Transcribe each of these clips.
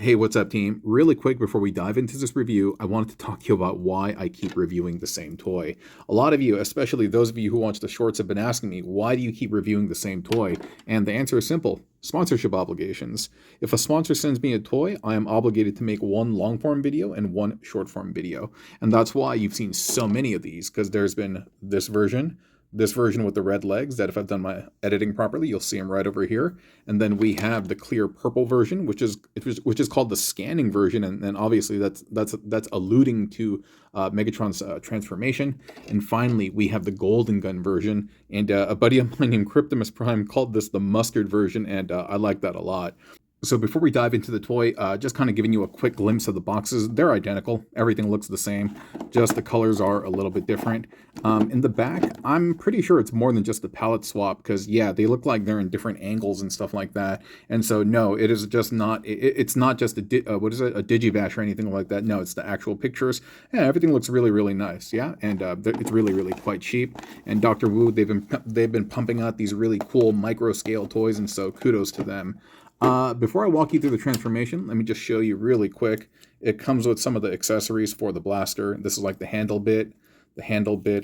Hey, what's up, team? Really quick before we dive into this review, I wanted to talk to you about why I keep reviewing the same toy. A lot of you, especially those of you who watch the shorts, have been asking me, why do you keep reviewing the same toy? And the answer is simple: sponsorship obligations. If a sponsor sends me a toy, I am obligated to make one long form video and one short form video. And that's why you've seen so many of these, because there's been this version with the red legs that if I've done my editing properly, you'll see them right over here. And then we have the clear purple version, which is called the scanning version, and then obviously that's alluding to Megatron's transformation. And finally, we have the golden gun version, and a buddy of mine named Cryptimus Prime called this the mustard version, and I like that a lot. So before we dive into the toy, just kind of giving you a quick glimpse of the boxes. They're identical. Everything looks the same. Just the colors are a little bit different. In the back, I'm pretty sure it's more than just a palette swap because, yeah, they look like they're in different angles and stuff like that. And so, no, it is just not, it's not just a digibash or anything like that. No, it's the actual pictures. Yeah, everything looks really, really nice. Yeah, and it's really, really quite cheap. And Dr. Wu, they've been pumping out these really cool micro scale toys, and so kudos to them. Before I walk you through the transformation, let me just show you really quick. It comes with some of the accessories for the blaster. This is like the handle bit,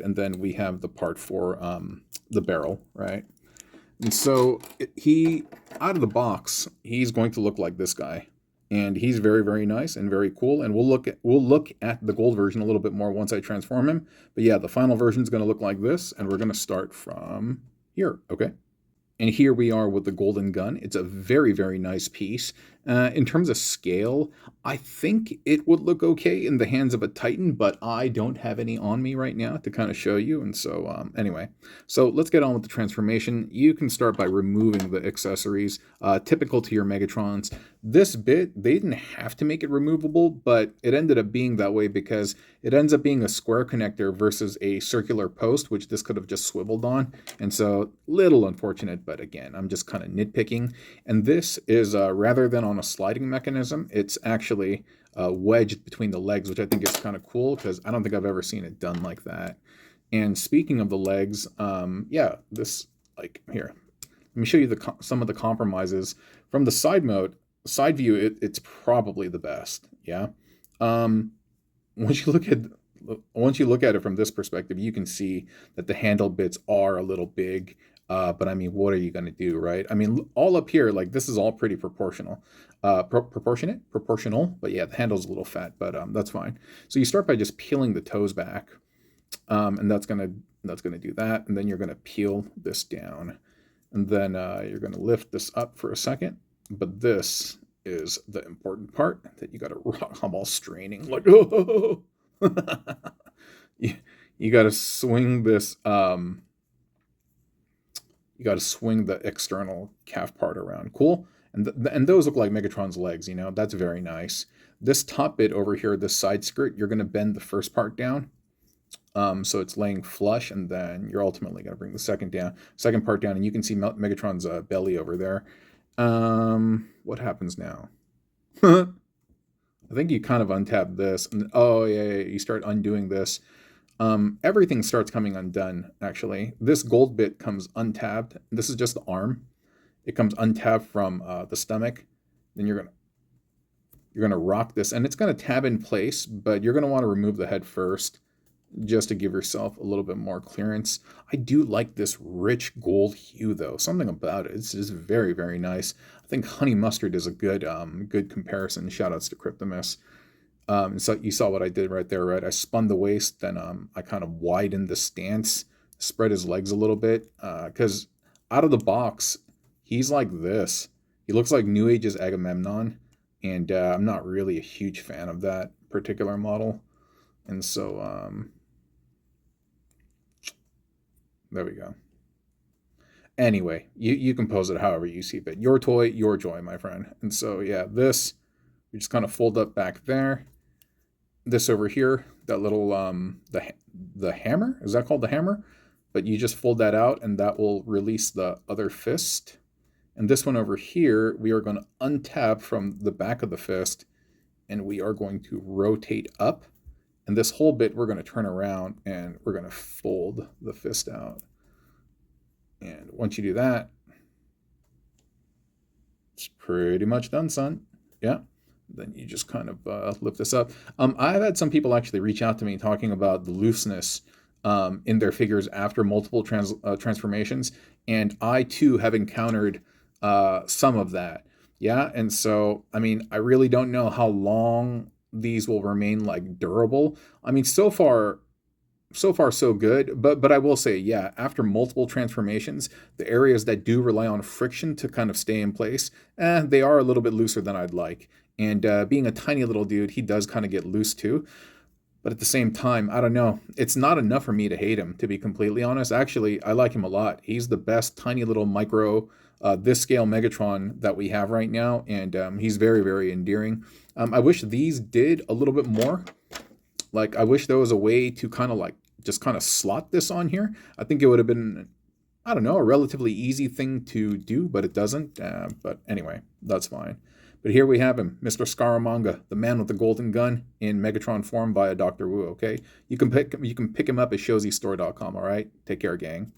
and then we have the part for the barrel, right? And so he, out of the box, he's going to look like this guy. And he's very, very nice and very cool. And we'll look at the gold version a little bit more once I transform him. But yeah, the final version is going to look like this, and we're going to start from here, okay? And here we are with the golden gun. It's a very, very nice piece. In terms of scale, I think it would look okay in the hands of a Titan, but I don't have any on me right now to kind of show you. And so anyway, so let's get on with the transformation. You can start by removing the accessories, typical to your Megatrons. This bit, they didn't have to make it removable, but it ended up being that way because it ends up being a square connector versus a circular post, which this could have just swiveled on. And so, little unfortunate, but again, I'm just kind of nitpicking. And this is, rather than on a sliding mechanism, it's actually wedged between the legs, which I think is kind of cool because I don't think I've ever seen it done like that. And speaking of the legs, yeah, this, like, here, let me show you some of the compromises. From the side view, it's probably the best, yeah. Once you look at it from this perspective, you can see that the handle bits are a little big. But I mean, what are you going to do, right? I mean, all up here, like this is all pretty proportional. Proportional, but yeah, the handle's a little fat, but that's fine. So you start by just peeling the toes back, and that's gonna do that, and then you're gonna peel this down, and then you're gonna lift this up for a second. But this is the important part that you got to rock. I'm all straining, like, oh. You got to swing this. You got to swing the external calf part around. Cool. And those look like Megatron's legs, you know, that's very nice. This top bit over here, this side skirt, you're going to bend the first part down. So it's laying flush, and then you're ultimately going to bring the second part down, and you can see Megatron's belly over there. What happens now? I think you kind of untap this, and oh yeah, you start undoing this. Everything starts coming undone, actually. This gold bit comes untabbed. This is just the arm. It comes untabbed from the stomach. Then you're gonna rock this, and it's gonna tab in place, but you're gonna want to remove the head first, just to give yourself a little bit more clearance. I do like this rich gold hue, though. Something about it. It's just very, very nice. I think honey mustard is a good comparison. Shoutouts to Cryptimus. So you saw what I did right there, right? I spun the waist, then I kind of widened the stance, spread his legs a little bit, because out of the box, he's like this. He looks like New Age's Agamemnon, and I'm not really a huge fan of that particular model. And so, there we go. Anyway, you can pose it however you see fit. Your toy, your joy, my friend. And so, yeah, this, we just kind of fold up back there. This over here, that little the hammer, is that called the hammer? But you just fold that out, and that will release the other fist. And this one over here, we are going to untap from the back of the fist, and we are going to rotate up. And this whole bit, we're going to turn around, and we're going to fold the fist out. And once you do that, it's pretty much done, son. Yeah. then you just kind of lift this up. I've had some people actually reach out to me talking about the looseness in their figures after multiple transformations, and I too have encountered some of that. Yeah, and so I mean, I really don't know how long these will remain like durable. I mean, so far so good, but I will say, yeah, after multiple transformations, the areas that do rely on friction to kind of stay in place, they are a little bit looser than I'd like. And being a tiny little dude, he does kind of get loose too. But at the same time, I don't know. It's not enough for me to hate him, to be completely honest. Actually, I like him a lot. He's the best tiny little micro, this scale Megatron that we have right now, and he's very, very endearing. I wish these did a little bit more. Like, I wish there was a way to kind of like just kind of slot this on here. I think it would have been, I don't know, a relatively easy thing to do, but it doesn't. But anyway, that's fine. But here we have him, Mr. Scaramanga, the man with the golden gun in Megatron form via Dr. Wu, okay? You can pick him up at showzstore.com, all right? Take care, gang.